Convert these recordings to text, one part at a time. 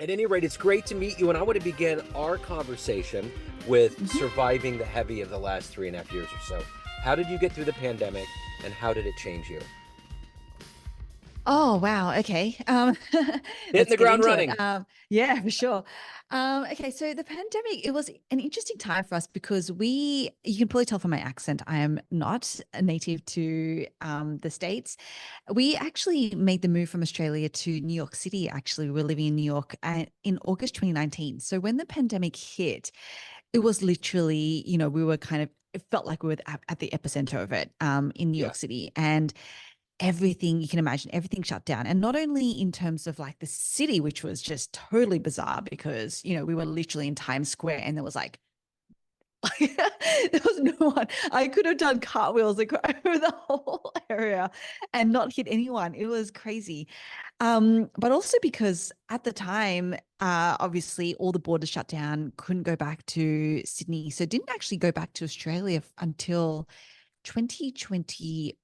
At any rate, it's great to meet you, and I want to begin our conversation with Mhm. surviving the heavy of the last 3.5 years or so. How did you get through the pandemic, and how did it change you? Oh, wow. Okay. Hitting Let's the get ground into it. running. Yeah, for sure. Okay. So the pandemic, it was an interesting time for us because you can probably tell from my accent, I am not a native to the States. We actually made the move from Australia to New York City. Actually, we were living in New York in August 2019. So when the pandemic hit, it was literally, we were it felt like we were at the epicenter of it in New Yeah. York City. And everything you can imagine, everything shut down. And not only in terms of like the city, which was just totally bizarre because, we were literally in Times Square and there was like, there was no one. I could have done cartwheels over the whole area and not hit anyone. It was crazy. But also because at the time, obviously all the borders shut down, couldn't go back to Sydney. So didn't actually go back to Australia until 2022.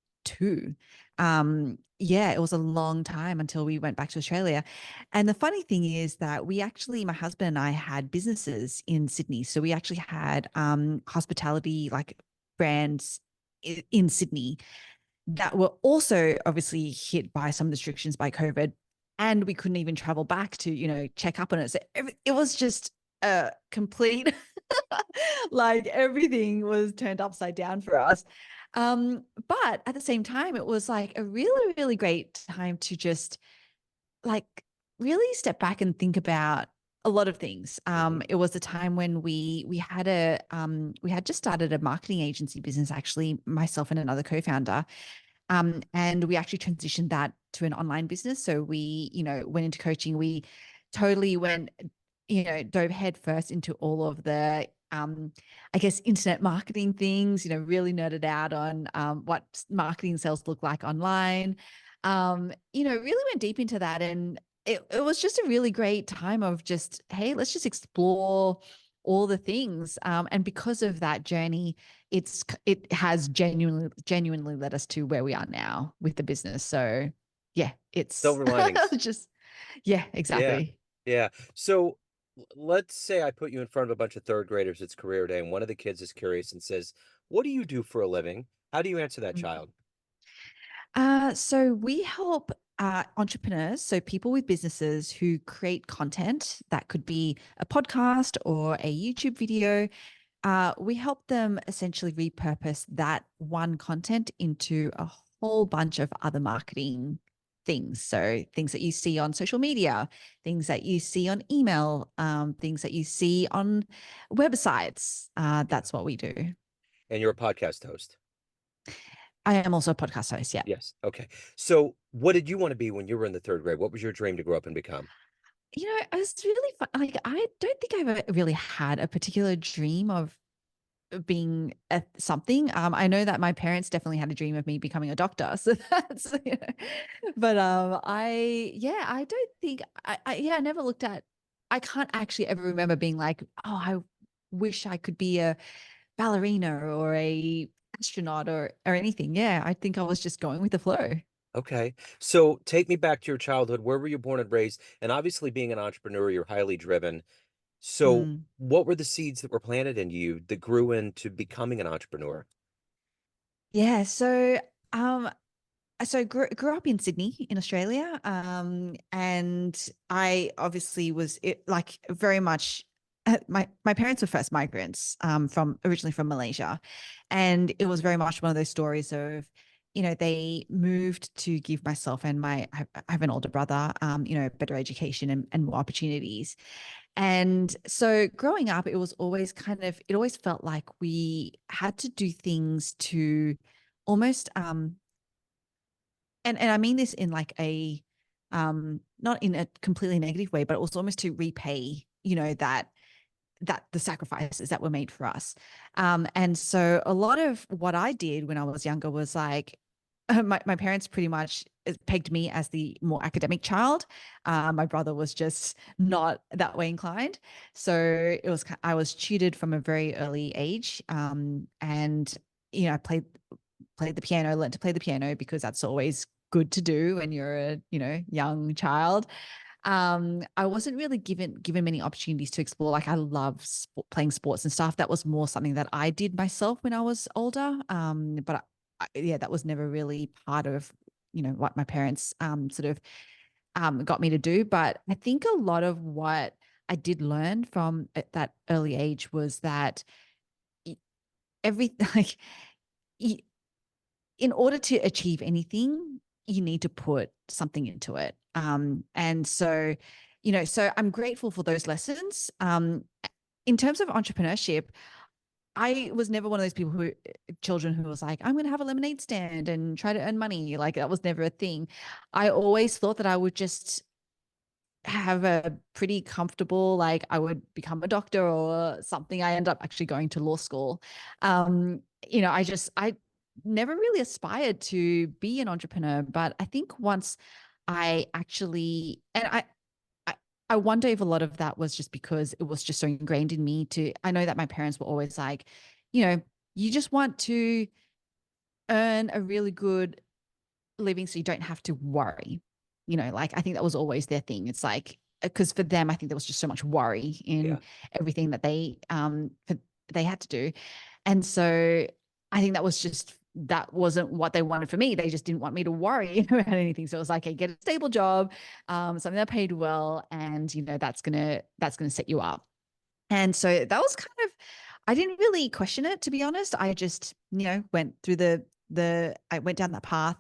Yeah, it was a long time until we went back to Australia. And the funny thing is that my husband and I had businesses in Sydney. So we actually had hospitality like brands in Sydney that were also obviously hit by some restrictions by COVID. And we couldn't even travel back to, check up on it. So it was just a complete, like everything was turned upside down for us. But at the same time, it was like a really, really great time to just like really step back and think about a lot of things. Hmm. It was a time when we had just started a marketing agency business, actually, myself and another co-founder. And we actually transitioned that to an online business. So we, went into coaching. We totally went, dove head first into all of the, I guess, internet marketing things, really nerded out on what marketing sales look like online. Really went deep into that. And it was just a really great time of just, hey, let's just explore all the things. And because of that journey, it has genuinely led us to where we are now with the business. So yeah, it's Silver linings. just yeah, Yeah. exactly. Yeah. So let's say I put you in front of a bunch of third graders. It's career day, and one of the kids is curious and says, "What do you do for a living?" How do you answer that Mm. child? So we help entrepreneurs, so people with businesses who create content that could be a podcast or a YouTube video. We help them essentially repurpose that one content into a whole bunch of other marketing things. So things that you see on social media, things that you see on email, things that you see on websites. Yeah. That's what we do. And you're a podcast host. I am also a podcast host. Yeah. Yes. Okay. So what did you want to be when you were in the third grade? What was your dream to grow up and become? I was really fun. Like, I don't think I've really had a particular dream of being something. I know that my parents definitely had a dream of me becoming a doctor. So but I don't think I never looked at, I can't actually ever remember being like, oh, I wish I could be a ballerina or a astronaut or anything. Yeah, I think I was just going with the flow. Okay. So take me back to your childhood. Where were you born and raised? And obviously, being an entrepreneur, you're highly driven. So, Mm. what were the seeds that were planted in you that grew into becoming an entrepreneur? Yeah, um so grew up in Sydney in Australia, and I obviously was like very much my parents were first migrants from originally from Malaysia, and it was very much one of those stories of, they moved to give myself and I have an older brother, better education and more opportunities. And so growing up, it always felt like we had to do things to almost and I mean this in like a not in a completely negative way, but it was almost to repay, that the sacrifices that were made for us. And so a lot of what I did when I was younger was like, my parents pretty much pegged me as the more academic child. My brother was just not that way inclined. So I was tutored from a very early age. And, I played the piano, learned to play the piano because that's always good to do when you're a, young child. I wasn't really given many opportunities to explore. Like I love playing sports and stuff. That was more something that I did myself when I was older. But yeah, that was never really part of what my parents sort of got me to do. But I think a lot of what I did learn from at that early age was that every like in order to achieve anything, you need to put something into it. And so, so I'm grateful for those lessons. In terms of entrepreneurship, I was never one of those children who was like, I'm going to have a lemonade stand and try to earn money. Like that was never a thing. I always thought that I would just have a pretty comfortable, like I would become a doctor or something. I end up actually going to law school. I never really aspired to be an entrepreneur, but I think once I actually, and I, I wonder if a lot of that was just because it was just so ingrained in me I know that my parents were always like, you just want to earn a really good living so you don't have to worry. Like I think that was always their thing. It's like because for them, I think there was just so much worry in Yeah. everything that they had to do. And so I think that wasn't what they wanted for me. They just didn't want me to worry about anything. So it was like, hey, get a stable job, something that paid well, and that's gonna set you up. And so that was kind of, I didn't really question it, to be honest. I just, went through I went down that path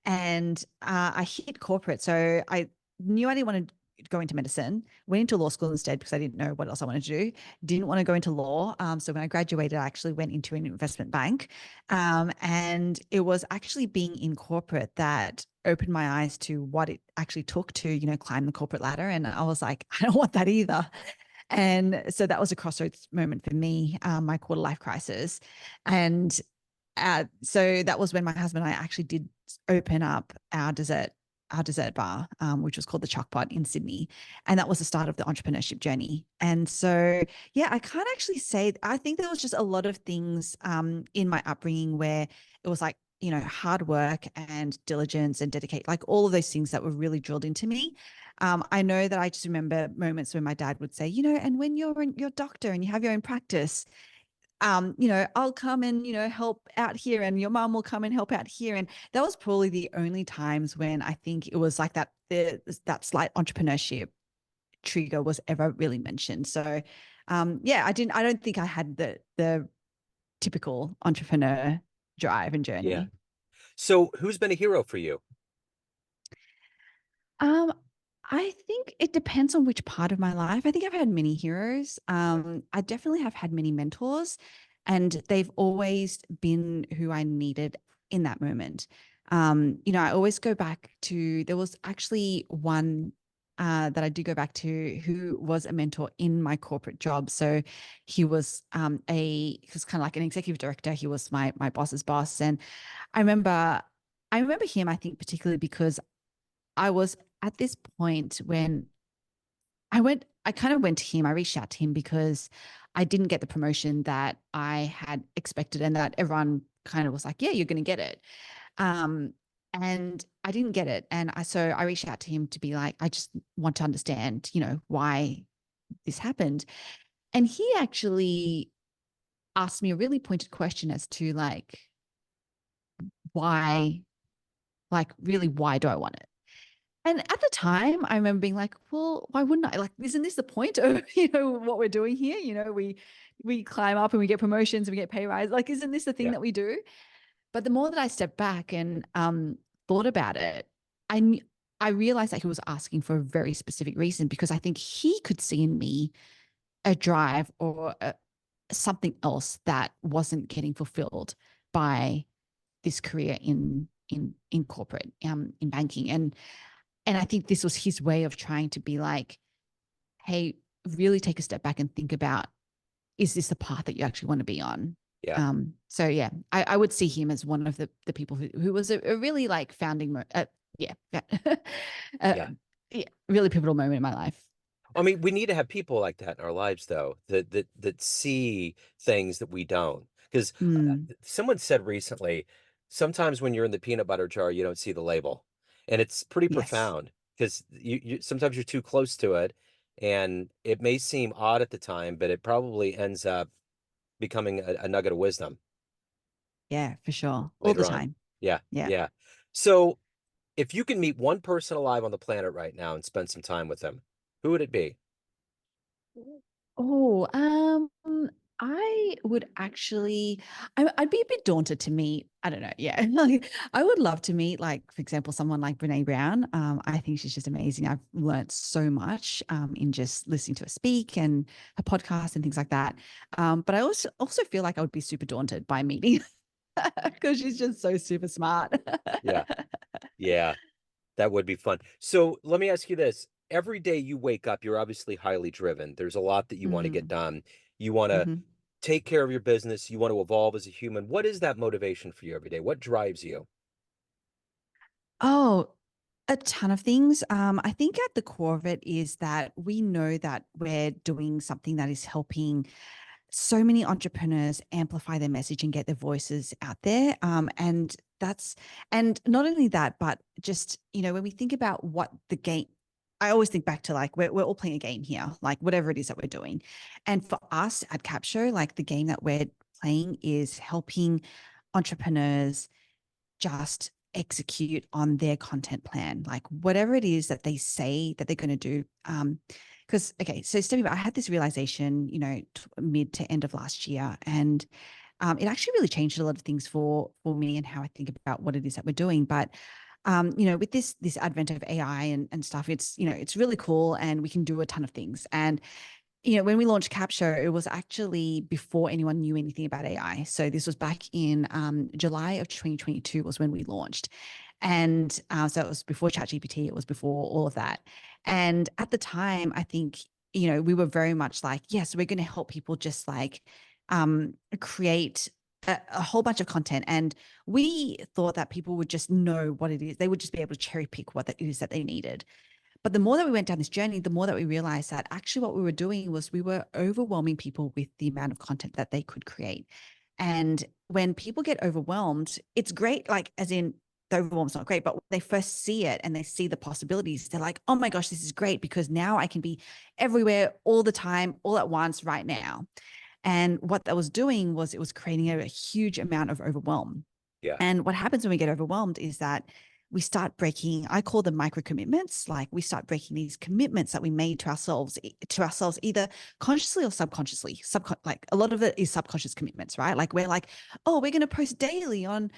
and I hit corporate. So I knew I didn't want to go into medicine, went into law school instead because I didn't know what else I wanted to do. Didn't want to go into law. So when I graduated, I actually went into an investment bank. And it was actually being in corporate that opened my eyes to what it actually took to, climb the corporate ladder. And I was like, I don't want that either. And so that was a crossroads moment for me, my quarter life crisis. And so that was when my husband and I actually did open up our dessert bar, which was called the Chockpot in Sydney. And that was the start of the entrepreneurship journey. And so, yeah, I can't actually say, I think there was just a lot of things in my upbringing where it was like, hard work and diligence and dedicate, like all of those things that were really drilled into me. I know that I just remember moments when my dad would say, and when you're your doctor and you have your own practice, I'll come and, help out here and your mom will come and help out here. And that was probably the only times when I think it was like that slight entrepreneurship trigger was ever really mentioned. So, yeah, I don't think I had the typical entrepreneur drive and Yeah. journey. So who's been a hero for you? Um, I think it depends on which part of my life. I think I've had many heroes. I definitely have had many mentors, and they've always been who I needed in that moment. I always go back to, there was actually one that I do go back to who was a mentor in my corporate job. So he was kind of like an executive director. He was my boss's boss. And I remember I remember him, I think, particularly because I was at this point when I kind of went to him. I reached out to him because I didn't get the promotion that I had expected and that everyone kind of was like, yeah, you're going to get it. Um, and I didn't get it. And so I reached out to him to be like, I just want to understand, why this happened. And he actually asked me a really pointed question as to why, really, why do I want it? And at the time, I remember being like, well, why wouldn't I? Like, isn't this the point of, what we're doing here? We climb up and we get promotions and we get pay rise. Like, isn't this the thing Yeah. that we do? But the more that I stepped back and thought about it, I I realized that he was asking for a very specific reason because I think he could see in me a drive or something else that wasn't getting fulfilled by this career in corporate, in banking. And I think this was his way of trying to be like, hey, really take a step back and think about, is this the path that you actually want to be on? Yeah. So yeah, I would see him as one of the people who was a really like yeah, uh, Yeah. yeah, really pivotal moment in my life. I mean, we need to have people like that in our lives, though, that see things that we don't. Because Mm, someone said recently, sometimes when you're in the peanut butter jar, you don't see the label, and it's pretty yes. profound. because you sometimes you're too close to it, and it may seem odd at the time, but it probably ends up becoming a nugget of wisdom Yeah, for sure. All the later on. time. Yeah, Yeah. yeah. So, if you can meet one person alive on the planet right now and spend some time with them, who would it be? Oh, I would actually, I'd be a bit daunted to meet. I don't know. Yeah, like I would love to meet, like for example, someone like Brene Brown. I think she's just amazing. I've learned so much in just listening to her speak and her podcast and things like that. But I also feel like I would be super daunted by meeting because she's just so super smart. Yeah, yeah. That would be fun. So let me ask you this. Every day you wake up, you're obviously highly driven. There's a lot that you want to get Mm, done. You want to mhm. take care of your business. You want to evolve as a human. What is that motivation for you every day? What drives you? Oh, a ton of things. I think at the core of it is that we know that we're doing something that is helping so many entrepreneurs amplify their message and get their voices out there. And not only that, but just, when we think about what the game, I always think back to like we're all playing a game here, like whatever it is that we're doing. And for us at Capshow, like the game that we're playing is helping entrepreneurs just execute on their content plan, like whatever it is that they say that they're going to do. Because okay, so Stevie, I had this realization, mid to end of last year, and it actually really changed a lot of things for me and how I think about what it is that we're doing. But with this advent of AI and stuff, it's really cool, and we can do a ton of things. And when we launched Capture, it was actually before anyone knew anything about AI. So this was back in July of 2022 was when we launched. And so it was before ChatGPT, it was before all of that. And at the time, I think, we were very much like, yes, we're going to help people just like create a whole bunch of content. And we thought that people would just know what it is. They would just be able to cherry pick what it is that they needed. But the more that we went down this journey, the more that we realized that actually what we were doing was we were overwhelming people with the amount of content that they could create. And when people get overwhelmed, it's great, like as in the overwhelm's not great, but when they first see it and they see the possibilities, they're like, oh my gosh, this is great because now I can be everywhere all the time, all at once, right now. And what that was doing was it was creating a huge amount of overwhelm. Yeah. And what happens when we get overwhelmed is that we start breaking, I call them micro commitments. Like we start breaking these commitments that we made to ourselves, either consciously or subconsciously. Like a lot of it is subconscious commitments, right? Like we're like, oh, we're going to post daily on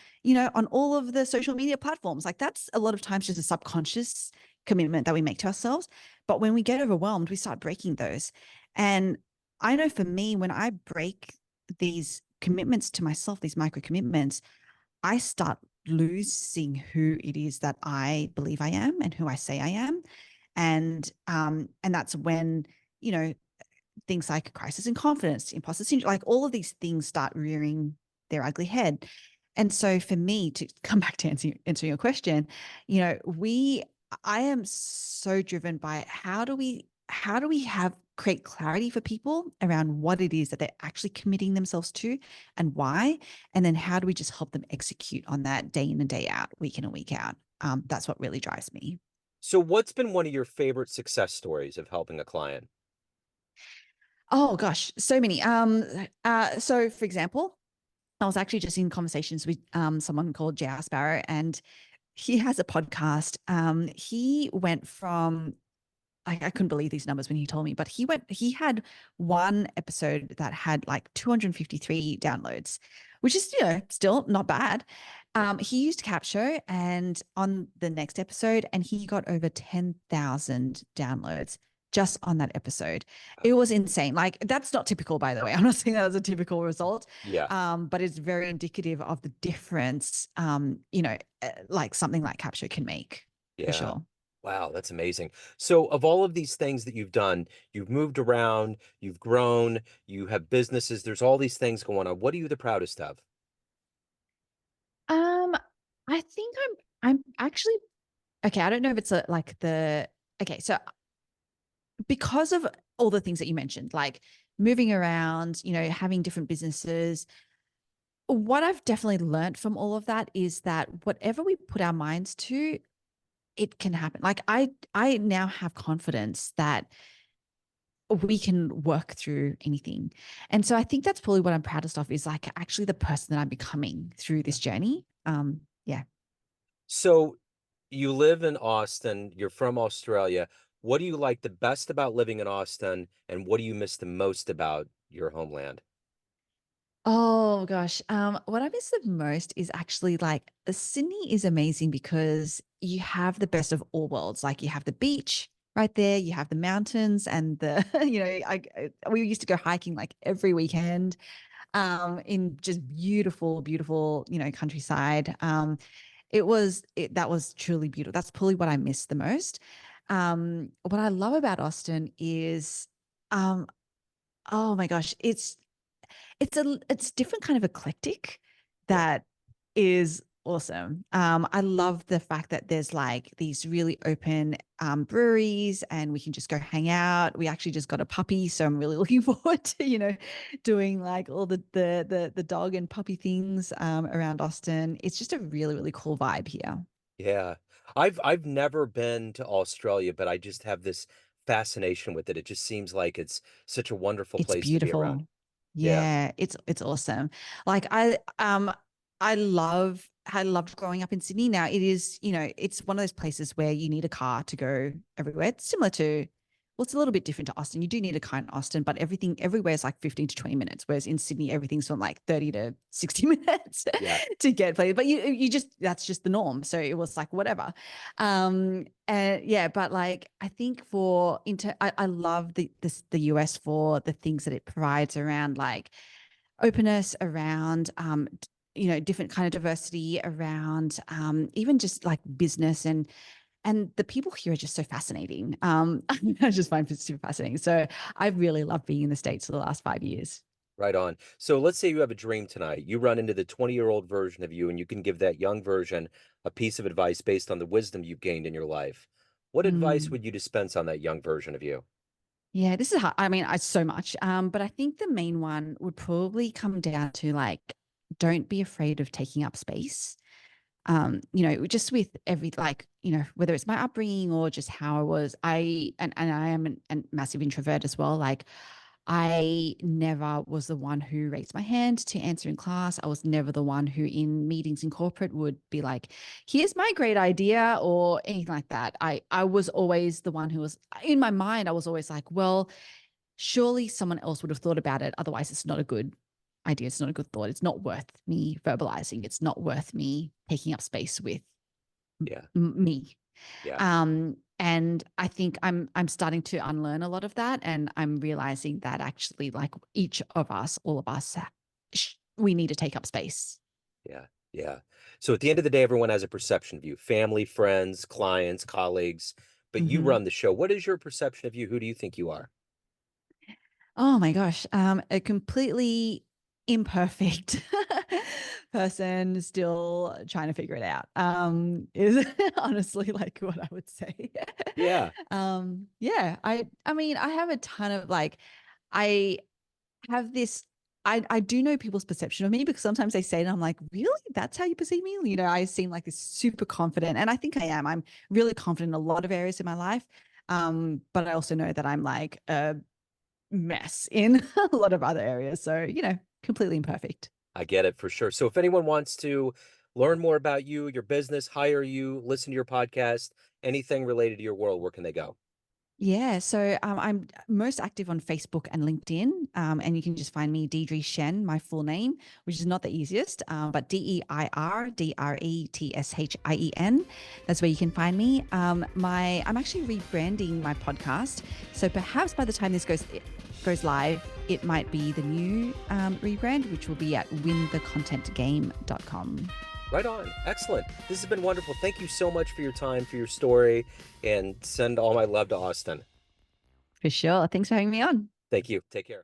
all of the social media platforms. Like that's a lot of times just a subconscious commitment that we make to ourselves. But when we get overwhelmed, we start breaking those. And I know for me, when I break these commitments to myself, these micro commitments, I start losing who it is that I believe I am and who I say I am. And that's when, you know, things like crisis in confidence, imposter syndrome, like all of these things start rearing their ugly head. And so for me to come back to answering your question, I am so driven by how do we have create clarity for people around what it is that they're actually committing themselves to and why, and then how do we just help them execute on that day in and day out, week in and week out. That's what really drives me. So what's been one of your favorite success stories of helping a client? Oh gosh, so many. So for example, I was actually just in conversations with someone called J.R. Sparrow, and he has a podcast. He went from I couldn't believe these numbers when he told me, but he had one episode that had like 253 downloads, which is, still not bad. He used Capshow and on the next episode, and he got over 10,000 downloads just on that episode. It was insane. Like that's not typical, by the way. I'm not saying that was a typical result, Yeah. but it's very indicative of the difference, like something like Capshow can make for Yeah. sure. Wow, that's amazing. So, of all of these things that you've done, you've moved around, you've grown, you have businesses, there's all these things going on. What are you the proudest of? Um, I think I'm actually okay. I don't know if it's like the okay. So because of all the things that you mentioned, like moving around, having different businesses, what I've definitely learned from all of that is that whatever we put our minds to, it can happen. Like I now have confidence that we can work through anything. And so I think that's probably what I'm proudest of is like actually the person that I'm becoming through Yeah. this journey. Yeah. So you live in Austin, you're from Australia. What do you like the best about living in Austin, and what do you miss the most about your homeland? Oh gosh. What I miss the most is actually like Sydney is amazing because you have the best of all worlds. Like you have the beach right there, you have the mountains and the, we used to go hiking like every weekend, in just beautiful, beautiful, countryside. That was truly beautiful. That's probably what I miss the most. What I love about Austin is, um, oh my gosh, it's different kind of eclectic Yeah. that is awesome. I love the fact that there's like these really open breweries and we can just go hang out. We actually just got a puppy, so I'm really looking forward to, doing like all the dog and puppy things around Austin. It's just a really, really cool vibe here. Yeah. I've never been to Australia, but I just have this fascination with it. It just seems like it's such a wonderful It's place to be around. beautiful. Yeah. Yeah, it's awesome. Like I loved growing up in Sydney. Now it is, it's one of those places where you need a car to go everywhere. It's similar to, well, it's a little bit different to Austin. You do need a car in Austin, but everything everywhere is like 15 to 20 minutes, whereas in Sydney everything's from like 30 to 60 minutes Yeah. to get places. But you just that's just the norm. So it was like whatever. And yeah, but like I think I love the US for the things that it provides around like openness, around different kind of diversity, around even just like business and the people here are just so fascinating. I just find it super fascinating. So I've really loved being in the States for the last 5 years. Right on. So let's say you have a dream tonight. You run into the 20-year-old version of you, and you can give that young version a piece of advice based on the wisdom you've gained in your life. What advice Mm. would you dispense on that young version of you? Yeah, this is hard. I mean, I so much. But I think the main one would probably come down to like, don't be afraid of taking up space. Just with every like, whether it's my upbringing or just how I was, and I am a massive introvert as well. Like I never was the one who raised my hand to answer in class. I was never the one who in meetings in corporate would be like, here's my great idea or anything like that. I was always the one who was in my mind, I was always like, well, surely someone else would have thought about it. Otherwise, it's not a good idea. It's not a good thought. It's not worth me verbalizing. It's not worth me taking up space with Yeah. me. Yeah. And I think I'm starting to unlearn a lot of that, and I'm realizing that actually, like each of us, all of us, we need to take up space. Yeah. Yeah. So at the end of the day, everyone has a perception of you, family, friends, clients, colleagues, but you Mhm. run the show. What is your perception of you? Who do you think you are? Oh my gosh. A completely imperfect person still trying to figure it out. Is honestly like what I would say. Yeah. Yeah, I mean, I have a ton of like I have this I do know people's perception of me because sometimes they say it and I'm like, really? That's how you perceive me? I seem like this super confident and I think I am. I'm really confident in a lot of areas in my life. But I also know that I'm like a mess in a lot of other areas. So, completely imperfect. I get it for sure. So if anyone wants to learn more about you, your business, hire you, listen to your podcast, anything related to your world, where can they go? Yeah, so I'm most active on Facebook and LinkedIn, and you can just find me Deirdre Tshien, my full name, which is not the easiest, but DeirdreTshien. That's where you can find me. I'm actually rebranding my podcast, so perhaps by the time this goes live, it might be the new rebrand, which will be at winthecontentgame.com. Right on. Excellent. This has been wonderful. Thank you so much for your time, for your story, and send all my love to Austin. For sure. Thanks for having me on. Thank you. Take care.